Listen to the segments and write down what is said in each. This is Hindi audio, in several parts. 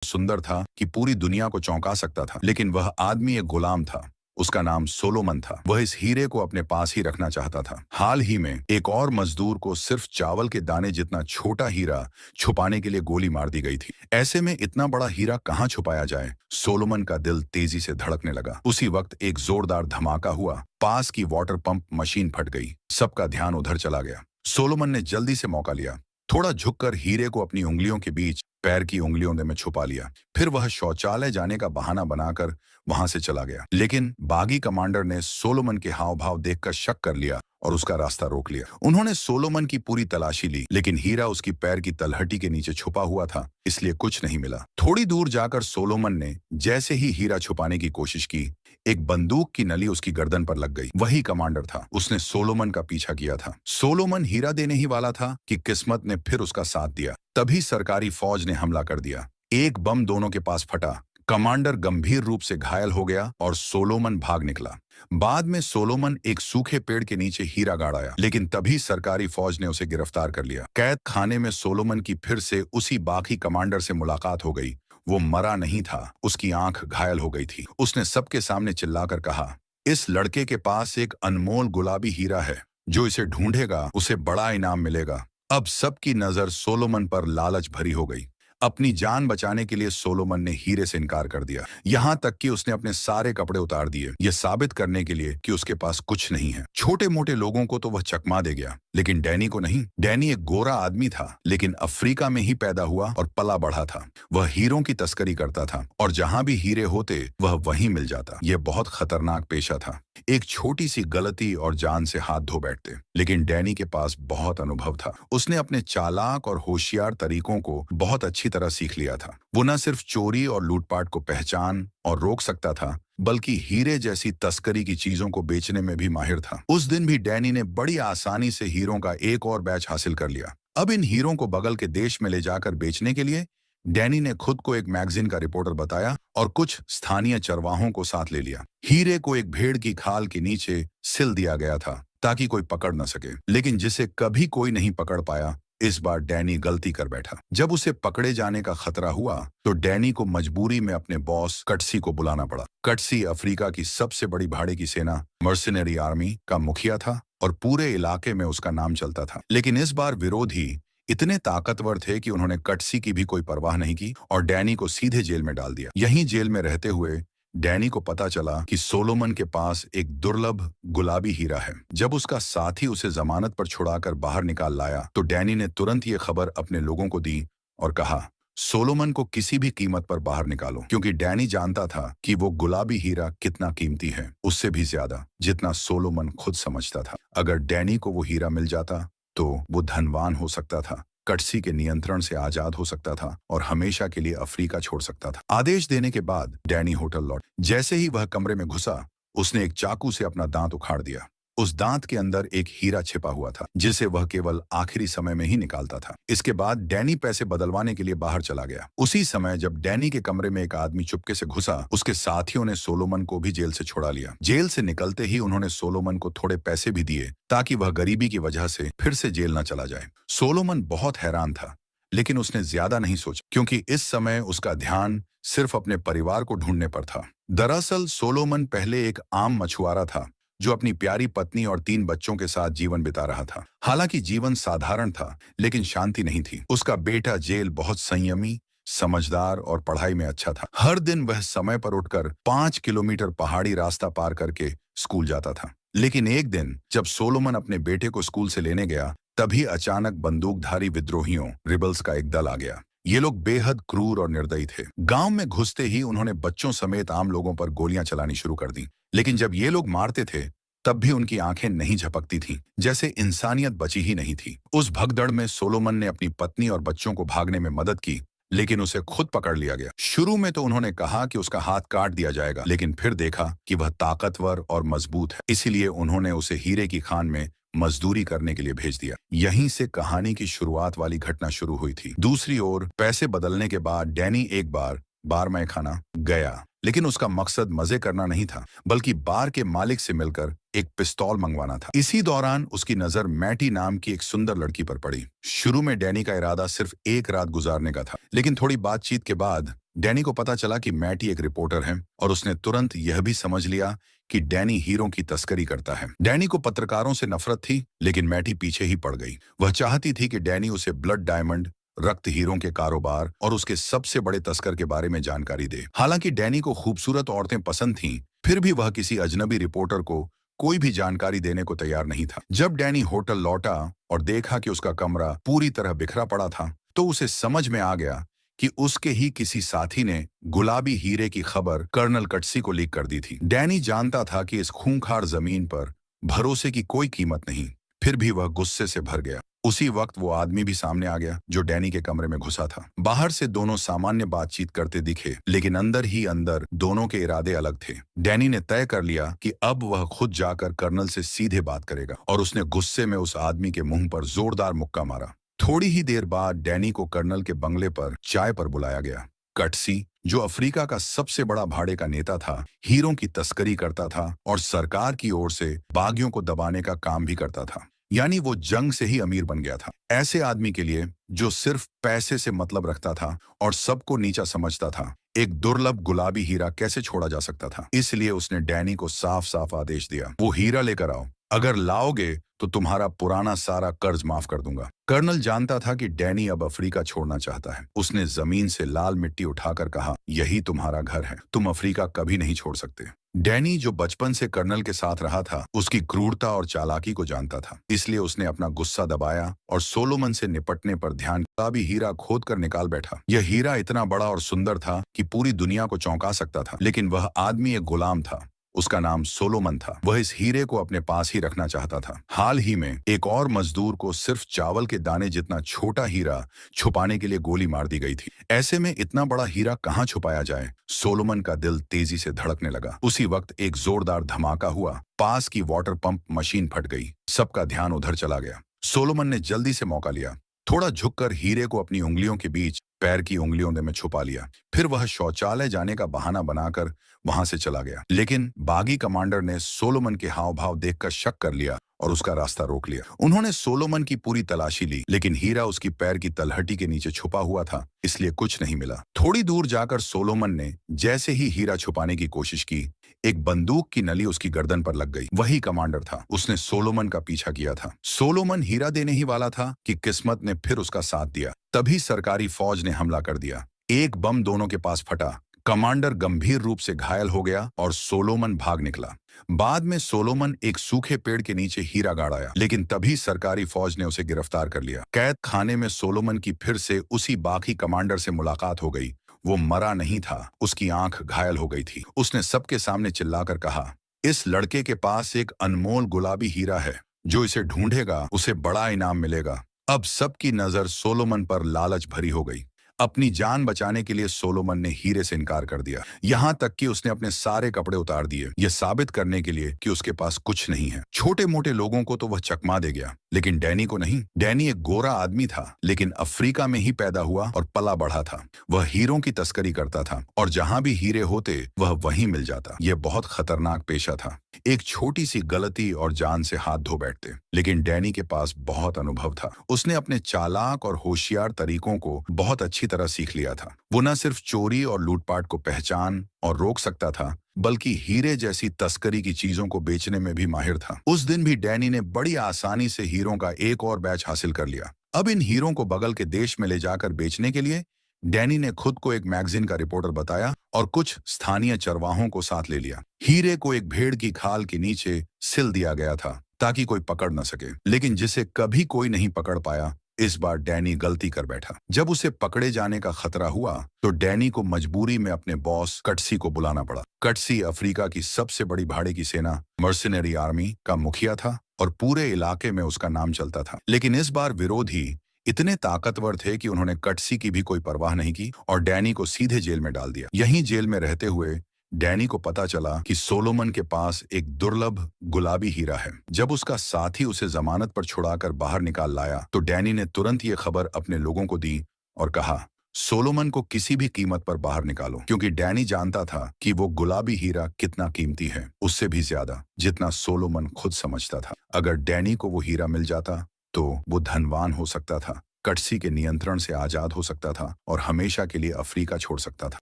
सुंदर था कि पूरी दुनिया को चौंका सकता था, लेकिन वह आदमी एक गुलाम था। उसका नाम सोलोमन था। वह इस हीरे को अपने पास ही रखना चाहता था। हाल ही में एक और मजदूर को सिर्फ चावल के दाने जितना छोटा हीरा छुपाने के लिए गोली मार दी गई थी। ऐसे में इतना बड़ा हीरा कहाँ छुपाया जाए? सोलोमन का दिल तेजी से धड़कने लगा। उसी वक्त एक जोरदार धमाका हुआ। पास की वाटर पंप मशीन फट गई। सबका ध्यान उधर चला गया। सोलोमन ने जल्दी से मौका लिया। थोड़ा झुककर हीरे को अपनी उंगलियों के बीच पैर की उंगलियों में छुपा लिया। फिर वह शौचालय जाने का बहाना बनाकर वहां से चला गया। लेकिन बागी कमांडर ने सोलोमन के हाव भाव देखकर शक कर लिया और उसका रास्ता रोक लिया। उन्होंने सोलोमन की पूरी तलाशी ली, लेकिन हीरा उसकी पैर की तलहटी के नीचे छुपा हुआ था, इसलिए कुछ नहीं मिला। थोड़ी दूर जाकर सोलोमन ने जैसे ही हीरा छुपाने की कोशिश की, एक बंदूक की नली उसकी गर्दन पर लग गई। वही कमांडर था। उसने सोलोमन का पीछा किया था। सोलोमन हीरा देने ही वाला था कि किस्मत ने फिर उसका साथ दिया। तभी सरकारी फौज ने हमला कर दिया। एक बम दोनों के पास फटा। कमांडर गंभीर रूप से घायल हो गया और सोलोमन भाग निकला। बाद में सोलोमन एक सूखे पेड़ के नीचे हीरा गाड़ आया, लेकिन तभी सरकारी फौज ने उसे गिरफ्तार कर लिया। कैद खाने में सोलोमन की फिर से उसी बागी कमांडर से मुलाकात हो गई। वो मरा नहीं था, उसकी आंख घायल हो गई थी। उसने सबके सामने चिल्लाकर कहा, इस लड़के के पास एक अनमोल गुलाबी हीरा है। जो इसे ढूंढेगा उसे बड़ा इनाम मिलेगा। अब सबकी नजर सोलोमन पर लालच भरी हो गई। अपनी जान बचाने के लिए सोलोमन ने हीरे से इनकार कर दिया। यहां तक कि उसने अपने सारे कपड़े उतार दिए, यह साबित करने के लिए कि उसके पास कुछ नहीं है। छोटे मोटे लोगों को तो वह चकमा दे गया, लेकिन डैनी को नहीं। डैनी एक गोरा आदमी था, लेकिन अफ्रीका में ही पैदा हुआ और पला बढ़ा था। वह हीरों की तस्करी करता था और जहां भी हीरे होते वह वहीं मिल जाता। यह बहुत खतरनाक पेशा था। एक छोटी सी गलती और जान से हाथ धो बैठते। लेकिन डैनी के पास बहुत अनुभव था। उसने अपने चालाक और होशियार तरीकों को बहुत अच्छी तरह सीख लिया था। वो न सिर्फ चोरी और लूटपाट को पहचान और रोक सकता था, बल्कि हीरे जैसी तस्करी की चीजों को बेचने में भी माहिर था। उस दिन भी डैनी ने बड़ी आसानी से हीरों का एक और बैच हासिल कर लिया। अब इन हीरों को बगल के देश में ले जाकर बेचने के लिए डैनी ने खुद को एक मैगजीन का रिपोर्टर बताया और कुछ स्थानीय चरवाहों को साथ ले लिया। हीरे को एक भेड़ की खाल के नीचे सिल दिया गया था ताकि कोई पकड़ न सके, लेकिन जिसे कभी कोई नहीं पकड़ पाया। इस बार डैनी गलती कर बैठा। जब उसे पकड़े जाने का खतरा हुआ तो डैनी को मजबूरी में अपने बॉस कटसी को बुलाना पड़ा। कटसी अफ्रीका की सबसे बड़ी भाड़े की सेना मर्सिनरी आर्मी का मुखिया था और पूरे इलाके में उसका नाम चलता था। लेकिन इस बार विरोधी इतने ताकतवर थे कि उन्होंने कटसी की भी कोई परवाह नहीं की और डैनी को सीधे जेल में डाल दिया। यहीं जेल में रहते हुए डैनी को पता चला कि सोलोमन के पास एक दुर्लभ गुलाबी हीरा है। जब उसका साथी उसे जमानत पर छुड़ाकर बाहर निकाल लाया तो डैनी ने तुरंत ये खबर अपने लोगों को दी और कहा, सोलोमन को किसी भी कीमत पर बाहर निकालो, क्योंकि डैनी जानता था कि वो गुलाबी हीरा कितना कीमती है, उससे भी ज्यादा जितना सोलोमन खुद समझता था। अगर डैनी को वो हीरा मिल जाता तो वो धनवान हो सकता था, कटसी के नियंत्रण से आजाद हो सकता था और हमेशा के लिए अफ्रीका छोड़ सकता था। आदेश देने के बाद डैनी होटल लौट। जैसे ही वह कमरे में घुसा, उसने एक चाकू से अपना दांत उखाड़ दिया। उस दांत के अंदर एक हीरा छिपा हुआ था, जिसे वह केवल आखिरी समय में ही निकालता था। इसके बाद डैनी पैसे बदलवाने के लिए बाहर चला गया। उसी समय जब डैनी के कमरे में एक आदमी चुपके से घुसा, उसके साथियों ने सोलोमन को भी जेल से छुड़ा लिया। जेल से निकलते ही उन्होंने सोलोमन को थोड़े पैसे भी दिए ताकि वह गरीबी की वजह से फिर से जेल न चला जाए। सोलोमन बहुत हैरान था, लेकिन उसने ज्यादा नहीं सोचा, क्योंकि इस समय उसका ध्यान सिर्फ अपने परिवार को ढूंढने पर था। दरअसल सोलोमन पहले एक आम मछुआरा था जो अपनी प्यारी पत्नी और 3 बच्चों के साथ जीवन बिता रहा था। हालांकि जीवन साधारण था, लेकिन शांति नहीं थी। उसका बेटा जेल बहुत संयमी, समझदार और पढ़ाई में अच्छा था। हर दिन वह समय पर उठकर 5 किलोमीटर पहाड़ी रास्ता पार करके स्कूल जाता था। लेकिन एक दिन जब सोलोमन अपने बेटे को स्कूल से लेने गया, तभी अचानक बंदूकधारी विद्रोहियों रिबल्स का एक दल आ गया। ये लोग बेहद क्रूर और निर्दयी थे। गांव में घुसते ही उन्होंने बच्चों समेत आम लोगों पर गोलियां चलानी शुरू कर दी। लेकिन जब ये लोग मारते थे तब भी उनकी आंखें नहीं झपकती थीं, जैसे इंसानियत बची ही नहीं थी। उस भगदड़ में सोलोमन ने अपनी पत्नी और बच्चों को भागने में मदद की, लेकिन उसे खुद पकड़ लिया गया। शुरू में तो उन्होंने कहा कि उसका हाथ काट दिया जाएगा, लेकिन फिर देखा कि वह ताकतवर और मजबूत है, इसीलिए उन्होंने उसे हीरे की खान में मजदूरी करने के लिए भेज दिया। यहीं से कहानी की शुरुआत वाली घटना शुरू हुई थी। दूसरी ओर पैसे बदलने के बाद डैनी एक बार बारमैखाना गया। लेकिन उसका मकसद मजे करना नहीं था, बल्कि बार के मालिक से मिलकर एक पिस्तौल मंगवाना था। इसी दौरान उसकी नजर मैटी नाम की एक सुंदर लड़की पर पड़ी। शुरू में डैनी का इरादा सिर्फ एक रात गुजारने का था, लेकिन थोड़ी बातचीत के बाद डैनी को पता चला कि मैटी एक रिपोर्टर है और उसने तुरंत यह भी समझ लिया कि डैनी हीरों की तस्करी करता है। डैनी को पत्रकारों से नफरत थी, लेकिन मैटी पीछे ही पड़ गई। वह चाहती थी कि डैनी उसे ब्लड डायमंड, रक्त हीरों के कारोबार और उसके सबसे बड़े तस्कर के बारे में जानकारी दे। हालांकि डैनी को खूबसूरत औरतें पसंद थीं, फिर भी वह किसी अजनबी रिपोर्टर को कोई भी जानकारी देने को तैयार नहीं था। जब डैनी होटल लौटा और देखा कि उसका कमरा पूरी तरह बिखरा पड़ा था, तो उसे समझ में आ गया कि उसके ही किसी साथी ने गुलाबी हीरे की खबर कर्नल कटसी को लीक कर दी थी। डैनी जानता था कि इस खूंखार जमीन पर भरोसे की कोई कीमत नहीं, फिर भी वह गुस्से से भर गया। उसी वक्त वो आदमी भी सामने आ गया जो डैनी के कमरे में घुसा था। बाहर से दोनों सामान्य बातचीत करते दिखे, लेकिन अंदर ही अंदर दोनों के इरादे अलग थे। डैनी ने तय कर लिया कि अब वह खुद जाकर कर्नल से सीधे बात करेगा और उसने गुस्से में उस आदमी के मुंह पर जोरदार मुक्का मारा। थोड़ी ही देर बाद डैनी को कर्नल के बंगले पर चाय पर बुलाया गया। कटसी, जो अफ्रीका का सबसे बड़ा भाड़े का नेता था, हीरों की तस्करी करता था और सरकार की ओर से बागियों को दबाने का काम भी करता था। यानी वो जंग से ही अमीर बन गया था। ऐसे आदमी के लिए जो सिर्फ पैसे से मतलब रखता था और सबको नीचा समझता था, एक दुर्लभ गुलाबी हीरा कैसे छोड़ा जा सकता था। इसलिए उसने डैनी को साफ साफ आदेश दिया, वो हीरा लेकर आओ। अगर लाओगे तो तुम्हारा पुराना सारा कर्ज माफ कर दूंगा। कर्नल जानता था कि डैनी अब अफ्रीका छोड़ना चाहता है। उसने जमीन से लाल मिट्टी उठाकर कहा, यही तुम्हारा घर है, तुम अफ्रीका कभी नहीं छोड़ सकते। डैनी, जो बचपन से कर्नल के साथ रहा था, उसकी क्रूरता और चालाकी को जानता था। इसलिए उसने अपना गुस्सा दबाया और सोलोमन से निपटने पर ध्यान गुलाबी हीरा खोद कर निकाल बैठा। यह हीरा इतना बड़ा और सुंदर था कि पूरी दुनिया को चौंका सकता था, लेकिन वह आदमी एक गुलाम था। उसका नाम सोलोमन था। वह इस हीरे को अपने पास ही रखना चाहता था। हाल ही में एक और मजदूर को सिर्फ चावल के दाने जितना छोटा हीरा छुपाने के लिए गोली मार दी गई थी। ऐसे में इतना बड़ा हीरा कहाँ छुपाया जाए? सोलोमन का दिल तेजी से धड़कने लगा। उसी वक्त एक जोरदार धमाका हुआ। पास की वाटर पंप मशीन फट गई। सबका ध्यान उधर चला गया। सोलोमन ने जल्दी से मौका लिया। थोड़ा झुककर हीरे को अपनी उंगलियों के बीच पैर की उंगलियों में छुपा लिया। फिर वह शौचालय जाने का बहाना बनाकर वहां से चला गया। लेकिन बागी कमांडर ने सोलोमन के हाव भाव देखकर शक कर लिया और उसका रास्ता रोक लिया। उन्होंने सोलोमन की पूरी तलाशी ली, लेकिन हीरा उसकी पैर की तलहटी के नीचे छुपा हुआ था, इसलिए कुछ नहीं मिला। थोड़ी दूर जाकर सोलोमन ने जैसे ही हीरा छुपाने की कोशिश की, एक बंदूक की नली उसकी गर्दन पर लग गई। वही कमांडर था। उसने सोलोमन का पीछा किया था। सोलोमन हीरा देने ही वाला था कि किस्मत ने फिर उसका साथ दिया। तभी सरकारी फौज ने हमला कर दिया। एक बम दोनों के पास फटा। कमांडर गंभीर रूप से घायल हो गया और सोलोमन भाग निकला। बाद में सोलोमन एक सूखे पेड़ के नीचे हीरा गाड़ आया, लेकिन तभी सरकारी फौज ने उसे गिरफ्तार कर लिया। कैद खाने में सोलोमन की फिर से उसी बागी कमांडर से मुलाकात हो गई। वो मरा नहीं था, उसकी आंख घायल हो गई थी। उसने सबके सामने चिल्लाकर कहा, इस लड़के के पास एक अनमोल गुलाबी हीरा है, जो इसे ढूंढेगा उसे बड़ा इनाम मिलेगा। अब सबकी नजर सोलोमन पर लालच भरी हो गई। अपनी जान बचाने के लिए सोलोमन ने हीरे से इनकार कर दिया। यहाँ तक कि उसने अपने सारे कपड़े उतार दिए, यह साबित करने के लिए कि उसके पास कुछ नहीं है। छोटे मोटे लोगों को तो वह चकमा दे गया, लेकिन डैनी को नहीं। डैनी एक गोरा आदमी था, लेकिन अफ्रीका में ही पैदा हुआ और पला बढ़ा था। वह हीरों की तस्करी करता था और जहां भी हीरे होते वह वहीं मिल जाता। यह बहुत खतरनाक पेशा था। एक छोटी सी गलती और जान से हाथ धो बैठते। लेकिन डैनी के पास बहुत अनुभव था। उसने अपने चालाक और होशियार तरीकों को बहुत अच्छी तरह सीख लिया था। वो न सिर्फ चोरी और लूटपाट को पहचान और रोक सकता था, बल्कि हीरे जैसी तस्करी की चीजों को बेचने में भी माहिर था। उस दिन भी डैनी ने बड़ी आसानी से हीरों का एक और बैच हासिल कर लिया। अब इन हीरों को बगल के देश में ले जाकर बेचने के लिए डैनी ने खुद को एक मैगजीन का रिपोर्टर बताया और कुछ स्थानीय चरवाहों को साथ ले लिया। हीरे को एक भेड़ की खाल के नीचे सिल दिया गया था ताकि कोई पकड़ न सके, लेकिन जिसे कभी कोई नहीं पकड़ पाया। इस बार डैनी गलती कर बैठा। जब उसे पकड़े जाने का खतरा हुआ तो डैनी को मजबूरी में अपने बॉस कटसी को बुलाना पड़ा। कटसी अफ्रीका की सबसे बड़ी भाड़े की सेना मर्सिनरी आर्मी का मुखिया था और पूरे इलाके में उसका नाम चलता था। लेकिन इस बार विरोधी इतने ताकतवर थे कि उन्होंने कटसी की भी कोई परवाह नहीं की और डैनी को सीधे जेल में डाल दिया। यहीं जेल में रहते हुए डैनी को पता चला कि सोलोमन के पास एक दुर्लभ गुलाबी हीरा है। जब उसका साथी उसे जमानत पर छुड़ाकर बाहर निकाल लाया तो डैनी ने तुरंत ये खबर अपने लोगों को दी और कहा, सोलोमन को किसी भी कीमत पर बाहर निकालो, क्योंकि डैनी जानता था कि वो गुलाबी हीरा कितना कीमती है, उससे भी ज्यादा जितना सोलोमन खुद समझता था। अगर डैनी को वो हीरा मिल जाता तो वो धनवान हो सकता था, कटसी के नियंत्रण से आजाद हो सकता था और हमेशा के लिए अफ्रीका छोड़ सकता था।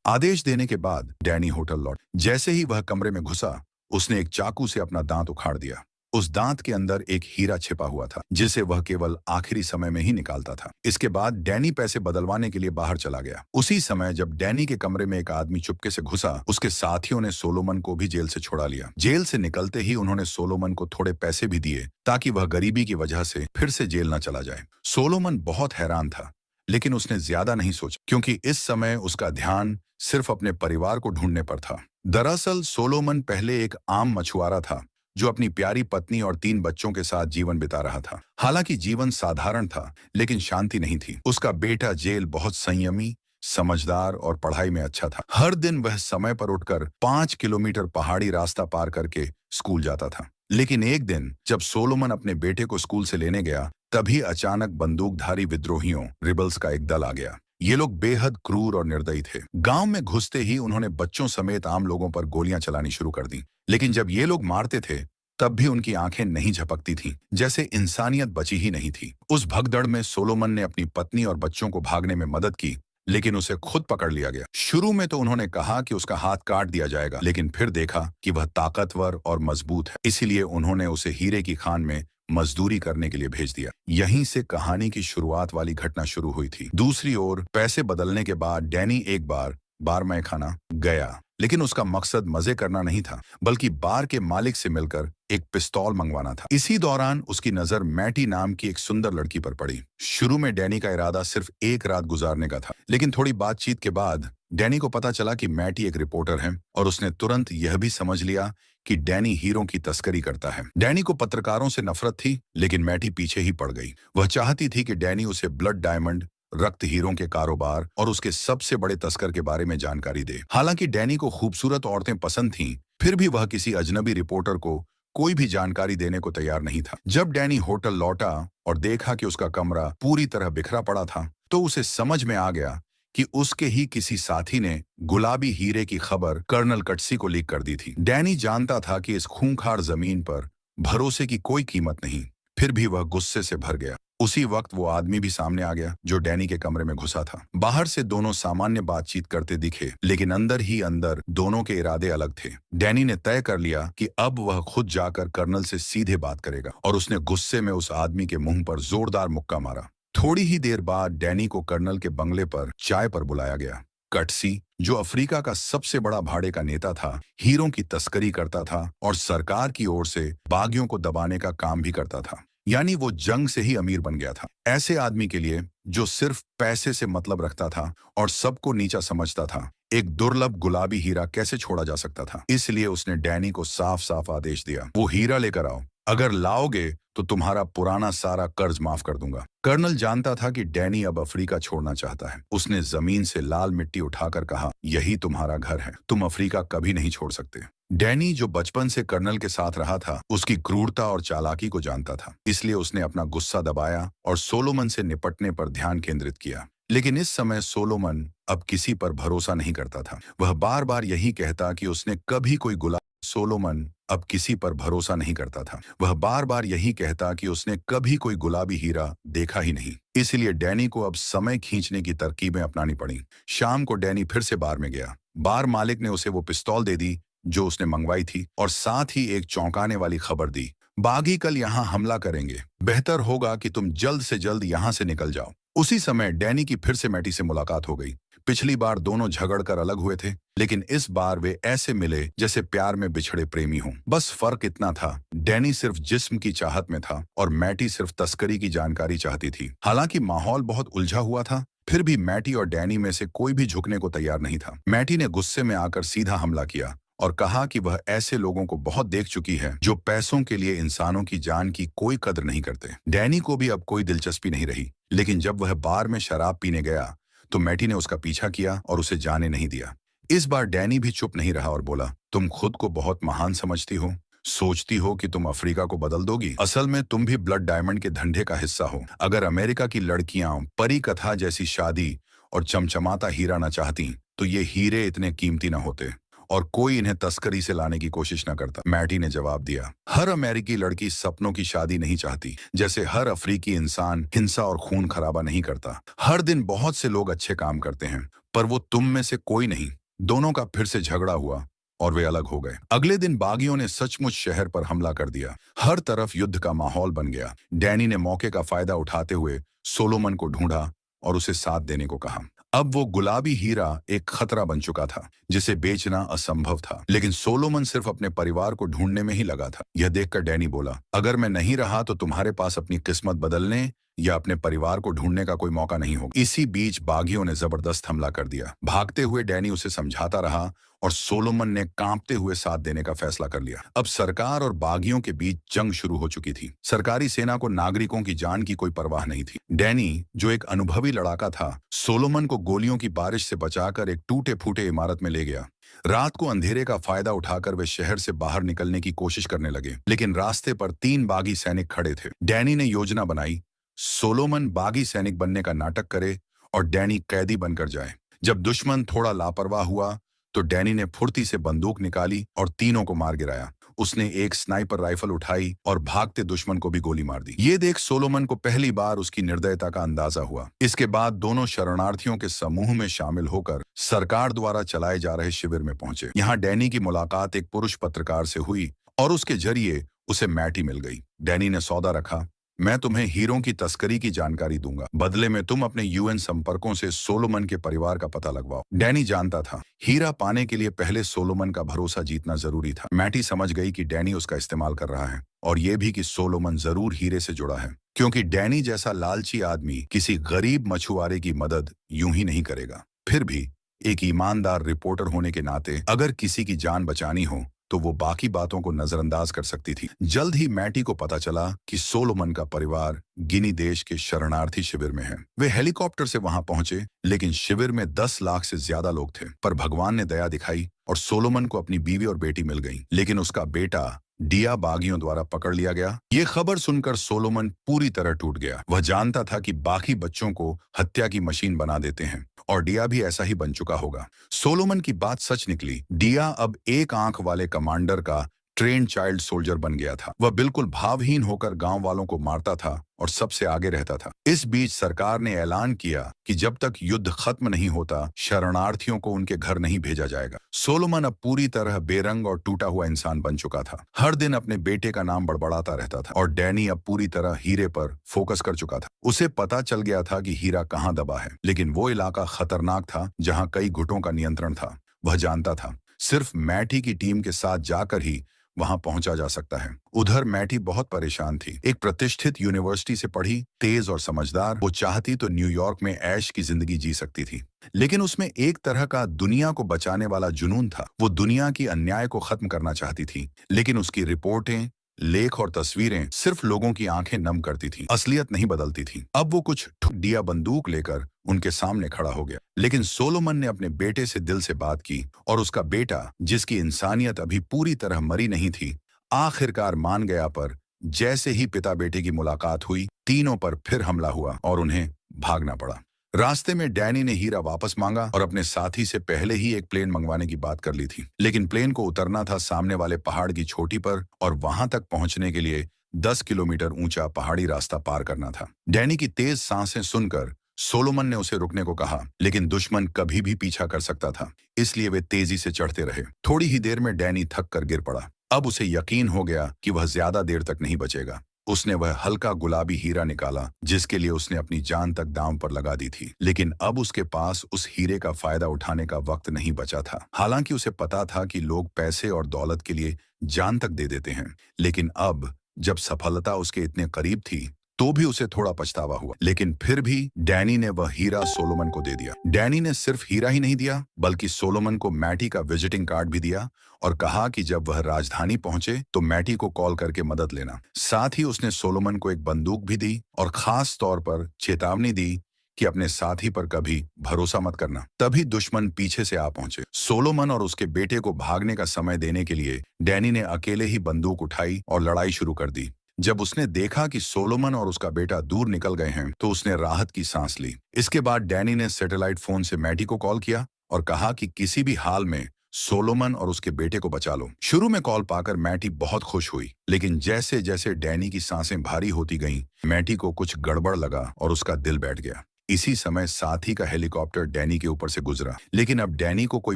आदेश देने के बाद डैनी होटल लौट। जैसे ही वह कमरे में घुसा, उसने एक चाकू से अपना दांत उखाड़ दिया। उस दांत के अंदर एक हीरा छिपा हुआ था, जिसे वह केवल आखिरी समय में ही निकालता था। इसके बाद डैनी पैसे बदलवाने के लिए बाहर चला गया। उसी समय जब डैनी के कमरे में एक आदमी चुपके से घुसा, उसके साथियों ने सोलोमन को भी जेल से छुड़ा लिया। जेल से निकलते ही उन्होंने सोलोमन को थोड़े पैसे भी दिए, ताकि वह गरीबी की वजह से फिर से जेल न चला जाए। सोलोमन बहुत हैरान था, लेकिन उसने ज्यादा नहीं सोचा, क्योंकि इस समय उसका ध्यान सिर्फ अपने परिवार को ढूंढने पर था। दरअसल सोलोमन पहले एक आम मछुआरा था, जो अपनी प्यारी पत्नी और 3 बच्चों के साथ जीवन बिता रहा था। हालांकि जीवन साधारण था, लेकिन शांति नहीं थी। उसका बेटा जेल बहुत संयमी, समझदार और पढ़ाई में अच्छा था। हर दिन वह समय पर उठकर 5 किलोमीटर पहाड़ी रास्ता पार करके स्कूल जाता था। लेकिन एक दिन जब सोलोमन अपने बेटे को स्कूल से लेने गया, तभी अचानक बंदूकधारी विद्रोहियों रिबल्स का एक दल आ गया। ये लोग बेहद क्रूर और निर्दयी थे। गांव में घुसते ही उन्होंने बच्चों समेत आम लोगों पर गोलियां चलानी शुरू कर दी। लेकिन जब ये लोग मारते थे, तब भी उनकी आंखें नहीं झपकती थीं, जैसे इंसानियत बची ही नहीं थी। उस भगदड़ में सोलोमन ने अपनी पत्नी और बच्चों को भागने में मदद की, लेकिन उसे खुद पकड़ लिया गया। शुरू में तो उन्होंने कहा कि उसका हाथ काट दिया जाएगा, लेकिन फिर देखा कि वह ताकतवर और मजबूत है, इसीलिए उन्होंने उसे हीरे की खान में मजदूरी करने के लिए भेज दिया। यहीं से कहानी की शुरुआत वाली घटना शुरू हुई थी। दूसरी ओर पैसे बदलने के बाद डैनी एक बार मैं खाना गया, लेकिन उसका मकसद मजे करना नहीं था, बल्कि बार के मालिक से मिलकर एक पिस्तौल मंगवाना था। इसी दौरान उसकी नजर मैटी नाम की एक सुंदर लड़की पर पड़ी। शुरू में डैनी का इरादा सिर्फ एक रात गुजारने का था, लेकिन थोड़ी बातचीत के बाद डैनी को पता चला कि मैटी एक रिपोर्टर है, और उसने तुरंत यह भी समझ लिया कि डैनी हीरों की तस्करी करता है। डैनी को पत्रकारों से नफरत थी, लेकिन मैटी पीछे ही पड़ गई। वह चाहती थी कि डैनी उसे ब्लड डायमंड, रक्त हीरों के कारोबार और उसके सबसे बड़े तस्कर के बारे में जानकारी दे। हालांकि डैनी को खूबसूरत औरतें पसंद थीं, फिर भी वह किसी अजनबी रिपोर्टर को कोई भी जानकारी देने को तैयार नहीं था। जब डैनी होटल लौटा और देखा कि उसका कमरा पूरी तरह बिखरा पड़ा था, तो उसे समझ में आ गया कि उसके ही किसी साथी ने गुलाबी हीरे की खबर कर्नल कटसी को लीक कर दी थी। डैनी जानता था कि इस खूंखार जमीन पर भरोसे की कोई कीमत नहीं, फिर भी वह गुस्से से भर गया। उसी वक्त वो आदमी भी सामने आ गया जो डैनी के कमरे में घुसा था। बाहर से दोनों सामान्य बातचीत करते दिखे, लेकिन अंदर ही अंदर दोनों के इरादे अलग थे। डैनी ने तय कर लिया कि अब वह खुद जाकर कर्नल से सीधे बात करेगा, और उसने गुस्से में उस आदमी के मुंह पर जोरदार मुक्का मारा। थोड़ी ही देर बाद डैनी को कर्नल के बंगले पर चाय पर बुलाया गया। कटसी, जो अफ्रीका का सबसे बड़ा भाड़े का नेता था, हीरों की तस्करी करता था और सरकार की ओर से बागियों को दबाने का काम भी करता था, यानी वो जंग से ही अमीर बन गया था। ऐसे आदमी के लिए, जो सिर्फ पैसे से मतलब रखता था और सबको नीचा समझता था, एक दुर्लभ गुलाबी हीरा कैसे छोड़ा जा सकता था। इसलिए उसने डैनी को साफ साफ आदेश दिया, वो हीरा लेकर आओ। अगर लाओगे तो तुम्हारा पुराना सारा कर्ज माफ कर दूंगा। कर्नल जानता था कि डैनी अब अफ्रीका छोड़ना चाहता है। उसने जमीन से लाल मिट्टी उठाकर कहा, यही तुम्हारा घर है, तुम अफ्रीका कभी नहीं छोड़ सकते। डैनी, जो बचपन से कर्नल के साथ रहा था, उसकी क्रूरता और चालाकी को जानता था, इसलिए उसने अपना गुस्सा दबाया और सोलोमन से निपटने पर ध्यान केंद्रित किया। लेकिन इस समय सोलोमन अब किसी पर भरोसा नहीं करता था। वह बार बार यही कहता कि उसने कभी कोई सोलोमन अब किसी पर भरोसा नहीं करता था। वह बार बार यही कहता कि उसने कभी कोई गुलाबी हीरा देखा ही नहीं। इसलिए डैनी को अब समय खींचने की तरकीबें अपनानी पड़ी। शाम को डैनी फिर से बार में गया। बार मालिक ने उसे वो पिस्तौल दे दी जो उसने मंगवाई थी, और साथ ही एक चौंकाने वाली खबर दी, बागी कल यहाँ हमला करेंगे, बेहतर होगा कि तुम जल्द से जल्द यहाँ से निकल जाओ। उसी समय डैनी की फिर से मैटी से मुलाकात हो गई। पिछली बार दोनों झगड़कर अलग हुए थे, लेकिन इस बार वे ऐसे मिले जैसे प्यार में बिछड़े प्रेमी हों। बस फर्क इतना था, डैनी सिर्फ जिस्म की चाहत में था और मैटी सिर्फ तस्करी की जानकारी चाहती थी। हालांकि माहौल बहुत उलझा हुआ था, फिर भी मैटी और डैनी में से कोई भी झुकने को तैयार नहीं था। मैटी ने गुस्से में आकर सीधा हमला किया और कहा कि वह ऐसे लोगों को बहुत देख चुकी है जो पैसों के लिए इंसानों की जान की कोई कदर नहीं करते। डैनी को भी अब कोई दिलचस्पी नहीं रही, लेकिन जब वह बार में शराब पीने गया तो मैटी ने उसका पीछा किया और उसे जाने नहीं दिया। इस बार डैनी भी चुप नहीं रहा और बोला, तुम खुद को बहुत महान समझती हो, सोचती हो कि तुम अफ्रीका को बदल दोगी। असल में तुम भी ब्लड डायमंड के धंधे का हिस्सा हो। अगर अमेरिका की लड़कियां परी कथा जैसी शादी और चमचमाता हीरा न चाहती तो ये हीरे इतने कीमती न होते और कोई इन्हें तस्करी से लाने की कोशिश न करता। मैटी ने जवाब दिया, हर अमेरिकी लड़की सपनों की शादी नहीं चाहती, जैसे हर अफ्रीकी इंसान हिंसा और खून खराबा नहीं करता। हर दिन बहुत से लोग अच्छे काम करते हैं, पर वो तुम में से कोई नहीं। दोनों का फिर से झगड़ा हुआ और वे अलग हो गए। अगले दिन बागियों ने सचमुच शहर पर हमला कर दिया। हर तरफ युद्ध का माहौल बन गया। डैनी ने मौके का फायदा उठाते हुए सोलोमन को ढूंढा और उसे साथ देने को कहा। अब वो गुलाबी हीरा एक खतरा बन चुका था जिसे बेचना असंभव था, लेकिन सोलोमन सिर्फ अपने परिवार को ढूंढने में ही लगा था। यह देखकर डैनी बोला, अगर मैं नहीं रहा तो तुम्हारे पास अपनी किस्मत बदलने या अपने परिवार को ढूंढने का कोई मौका नहीं होगा। इसी बीच बागियों ने जबरदस्त हमला कर दिया। भागते हुए डैनी उसे समझाता रहा और सोलोमन ने कांपते हुए साथ देने का फैसला कर लिया। अब सरकार और बागियों के बीच जंग शुरू हो चुकी थी। सरकारी सेना को नागरिकों की जान की कोई परवाह नहीं थी। डैनी, जो एक अनुभवी लड़ाका था, सोलोमन को गोलियों की बारिश से बचाकर एक टूटे फूटे इमारत में ले गया। रात को अंधेरे का फायदा उठाकर वे शहर से बाहर निकलने की कोशिश करने लगे, लेकिन रास्ते पर 3 बागी सैनिक खड़े थे। डैनी ने योजना बनाई, सोलोमन बागी सैनिक बनने का नाटक करे और डैनी कैदी बनकर जाए। जब दुश्मन थोड़ा लापरवाह हुआ तो डैनी ने फुर्ती से बंदूक निकाली और तीनों को मार गिराया। उसने एक स्नाइपर राइफल उठाई और भागते दुश्मन को भी गोली मार दी। ये देख सोलोमन को पहली बार उसकी निर्दयता का अंदाजा हुआ। इसके बाद दोनों शरणार्थियों के समूह में शामिल होकर सरकार द्वारा चलाए जा रहे शिविर में पहुंचे। यहाँ डैनी की मुलाकात एक पुरुष पत्रकार से हुई और उसके जरिए उसे मैटी मिल गई। डैनी ने सौदा रखा, मैं तुम्हें हीरों की तस्करी की जानकारी दूंगा, बदले में तुम अपने यूएन संपर्कों से सोलोमन के परिवार का पता लगवाओ। डैनी जानता था हीरा पाने के लिए पहले सोलोमन का भरोसा जीतना जरूरी था। मैटी समझ गई कि डैनी उसका इस्तेमाल कर रहा है और यह भी कि सोलोमन जरूर हीरे से जुड़ा है, क्योंकि डैनी जैसा लालची आदमी किसी गरीब मछुआरे की मदद यूं ही नहीं करेगा। फिर भी एक ईमानदार रिपोर्टर होने के नाते अगर किसी की जान बचानी हो तो वो बाकी बातों को नजरअंदाज कर सकती थी। जल्द ही मैटी को पता चला कि सोलोमन का परिवार गिनी देश के शरणार्थी शिविर में है। वे हेलीकॉप्टर से वहां पहुंचे, लेकिन शिविर में 10 लाख से ज्यादा लोग थे। पर भगवान ने दया दिखाई और सोलोमन को अपनी बीवी और बेटी मिल गई, लेकिन उसका बेटा डिया बागियों द्वारा पकड़ लिया गया। ये खबर सुनकर सोलोमन पूरी तरह टूट गया। वह जानता था कि बाकी बच्चों को हत्या की मशीन बना देते हैं और डिया भी ऐसा ही बन चुका होगा। सोलोमन की बात सच निकली। डिया अब एक आंख वाले कमांडर का ट्रेन चाइल्ड सोल्जर बन गया था। वह बिल्कुल भावहीन होकर गांव वालों को मारता था और सबसे आगे रहता था। इस बीच सरकार ने ऐलान किया कि जब तक युद्ध खत्म नहीं होता शरणार्थियों को उनके घर नहीं भेजा जाएगा। सोलोमन अब पूरी तरह बेरंग और टूटा हुआ इंसान बन चुका था। हर दिन अपने बेटे का नाम बड़बड़ाता रहता था और डैनी अब पूरी तरह हीरे पर फोकस कर चुका था। उसे पता चल गया था कि हीरा कहाँ दबा है, लेकिन वो इलाका खतरनाक था जहाँ कई गुटों का नियंत्रण था। वह जानता था सिर्फ मैटी की टीम के साथ जाकर ही वहां पहुंचा जा सकता है। उधर मैटी बहुत परेशान थी। एक प्रतिष्ठित यूनिवर्सिटी से पढ़ी, तेज और समझदार, वो चाहती तो न्यूयॉर्क में ऐश की जिंदगी जी सकती थी, लेकिन उसमें एक तरह का दुनिया को बचाने वाला जुनून था। वो दुनिया की अन्याय को खत्म करना चाहती थी, लेकिन उसकी रिपोर्टें, लेख और तस्वीरें सिर्फ लोगों की आंखें नम करती थीं, असलियत नहीं बदलती थी। अब वो कुछ डिया बंदूक लेकर उनके सामने खड़ा हो गया, लेकिन सोलोमन ने अपने बेटे से दिल से बात की और उसका बेटा, जिसकी इंसानियत अभी पूरी तरह मरी नहीं थी, आखिरकार मान गया। पर जैसे ही पिता बेटे की मुलाकात हुई, तीनों पर फिर हमला हुआ और उन्हें भागना पड़ा। रास्ते में डैनी ने हीरा वापस मांगा और अपने साथी से पहले ही एक प्लेन मंगवाने की बात कर ली थी, लेकिन प्लेन को उतरना था सामने वाले पहाड़ की चोटी पर और वहां तक पहुंचने के लिए 10 किलोमीटर ऊंचा पहाड़ी रास्ता पार करना था। डैनी की तेज सांसें सुनकर सोलोमन ने उसे रुकने को कहा, लेकिन दुश्मन कभी भी पीछा कर सकता था, इसलिए वे तेजी से चढ़ते रहे। थोड़ी ही देर में डैनी थक कर गिर पड़ा। अब उसे यकीन हो गया कि वह ज्यादा देर तक नहीं बचेगा। उसने वह हल्का गुलाबी हीरा निकाला जिसके लिए उसने अपनी जान तक दांव पर लगा दी थी, लेकिन अब उसके पास उस हीरे का फायदा उठाने का वक्त नहीं बचा था। हालांकि उसे पता था कि लोग पैसे और दौलत के लिए जान तक दे देते हैं, लेकिन अब जब सफलता उसके इतने करीब थी तो भी उसे थोड़ा पछतावा हुआ। लेकिन फिर भी डैनी ने वह हीरा सोलोमन को दे दिया। डैनी ने सिर्फ हीरा ही नहीं दिया, बल्कि सोलोमन को मैटी का विजिटिंग कार्ड भी दिया और कहा कि जब वह राजधानी पहुंचे तो मैटी को कॉल करके मदद लेना। साथ ही उसने सोलोमन को एक बंदूक भी दी और खास तौर पर चेतावनी दी कि अपने साथी पर कभी भरोसा मत करना। तभी दुश्मन पीछे से आ पहुंचे। सोलोमन और उसके बेटे को भागने का समय देने के लिए डैनी ने अकेले ही बंदूक उठाई और लड़ाई शुरू कर दी। जब उसने देखा कि सोलोमन और उसका बेटा दूर निकल गए हैं तो उसने राहत की सांस ली। इसके बाद डैनी ने सैटेलाइट फोन से मैटी को कॉल किया और कहा कि किसी भी हाल में सोलोमन और उसके बेटे को बचा लो। शुरू में कॉल पाकर मैटी बहुत खुश हुई, लेकिन जैसे जैसे डैनी की सांसें भारी होती गईं, मैटी को कुछ गड़बड़ लगा और उसका दिल बैठ गया। इसी समय साथी का हेलीकॉप्टर डैनी के ऊपर से गुजरा, लेकिन अब डैनी को कोई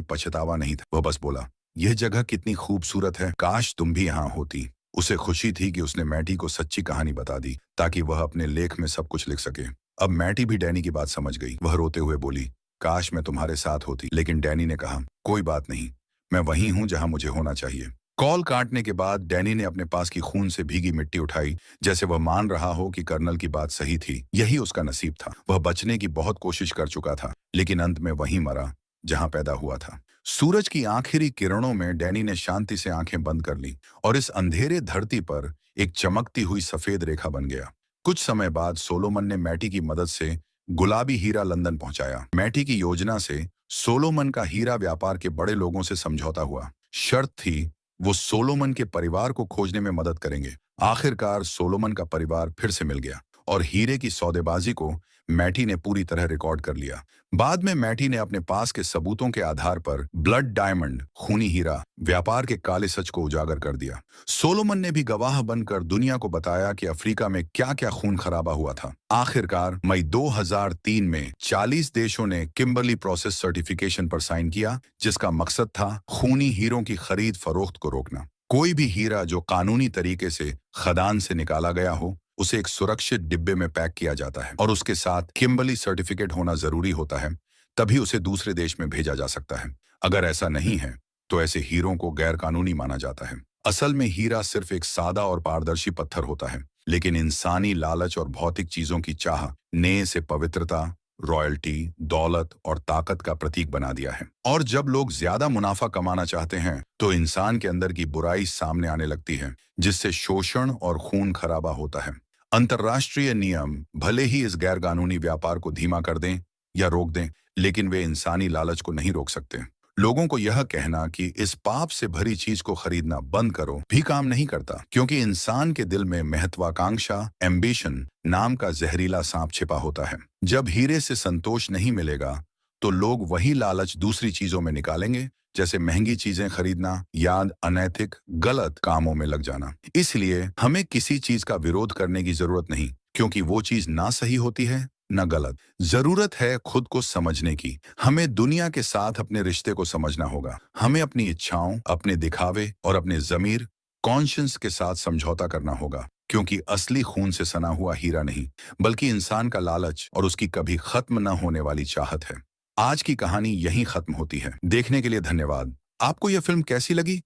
पछतावा नहीं था। वह बस बोला, यह जगह कितनी खूबसूरत है, काश तुम भी यहाँ होती। उसे खुशी थी कि उसने मैटी को सच्ची कहानी बता दी ताकि वह अपने लेख में सब कुछ लिख सके। अब मैटी भी डैनी की बात समझ गई। वह रोते हुए बोली, काश मैं तुम्हारे साथ होती। लेकिन डैनी ने कहा, कोई बात नहीं, मैं वहीं हूं जहां मुझे होना चाहिए। कॉल काटने के बाद डैनी ने अपने पास की खून से भीगी मिट्टी उठाई, जैसे वह मान रहा हो कि कर्नल की बात सही थी। यही उसका नसीब था। वह बचने की बहुत कोशिश कर चुका था, लेकिन अंत में वहीं मरा जहां पैदा हुआ था। सूरज की आखिरी किरणों में डैनी ने शांति से आंखें बंद कर ली और इस अंधेरे धरती पर एक चमकती हुई सफेद रेखा बन गया। कुछ समय बाद सोलोमन ने मैटी की मदद से गुलाबी हीरा लंदन पहुंचाया। मैटी की योजना से सोलोमन का हीरा व्यापार के बड़े लोगों से समझौता हुआ। शर्त थी, वो सोलोमन के परिवार को खोजने में मदद करेंगे। आखिरकार सोलोमन का परिवार फिर से मिल गया और हीरे की सौदेबाजी को मैटी ने पूरी तरह रिकॉर्ड कर लिया। बाद में मैटी ने अपने पास के सबूतों के आधार पर ब्लड डायमंड, खूनी हीरा व्यापार के काले सच को उजागर कर दिया। सोलोमन ने भी गवाह बनकर दुनिया को बताया कि अफ्रीका में क्या क्या खून खराबा हुआ था। आखिरकार मई 2003 में 40 देशों ने किम्बरली प्रोसेस सर्टिफिकेशन पर साइन किया, जिसका मकसद था खूनी हीरों की खरीद फरोख्त को रोकना। कोई भी हीरा जो कानूनी तरीके से खदान से निकाला गया हो, उसे एक सुरक्षित डिब्बे में पैक किया जाता है और उसके साथ किम्बरली सर्टिफिकेट होना जरूरी होता है, तभी उसे दूसरे देश में भेजा जा सकता है। अगर ऐसा नहीं है तो ऐसे हीरों को गैर कानूनी माना जाता है। असल में हीरा सिर्फ एक सादा और पारदर्शी पत्थर होता है, लेकिन इंसानी लालच और भौतिक चीजों की चाह ने इसे पवित्रता, रॉयल्टी, दौलत और ताकत का प्रतीक बना दिया है। और जब लोग ज्यादा मुनाफा कमाना चाहते हैं तो इंसान के अंदर की बुराई सामने आने लगती है, जिससे शोषण और खून खराबा होता है। अंतर्राष्ट्रीय नियम भले ही इस गैर कानूनी व्यापार को धीमा कर दें या रोक दें, लेकिन वे इंसानी लालच को नहीं रोक सकते। लोगों को यह कहना कि इस पाप से भरी चीज को खरीदना बंद करो भी काम नहीं करता, क्योंकि इंसान के दिल में महत्वाकांक्षा, एम्बिशन नाम का जहरीला सांप छिपा होता है। जब हीरे से संतोष नहीं मिलेगा तो लोग वही लालच दूसरी चीजों में निकालेंगे, जैसे महंगी चीजें खरीदना या अनैतिक गलत कामों में लग जाना। इसलिए हमें किसी चीज का विरोध करने की जरूरत नहीं, क्योंकि वो चीज ना सही होती है न गलत। जरूरत है खुद को समझने की। हमें दुनिया के साथ अपने रिश्ते को समझना होगा। हमें अपनी इच्छाओं, अपने दिखावे और अपने जमीर, कॉन्शियंस के साथ समझौता करना होगा, क्योंकि असली खून से सना हुआ हीरा नहीं, बल्कि इंसान का लालच और उसकी कभी खत्म न होने वाली चाहत है। आज की कहानी यहीं खत्म होती है। देखने के लिए धन्यवाद। आपको यह फिल्म कैसी लगी?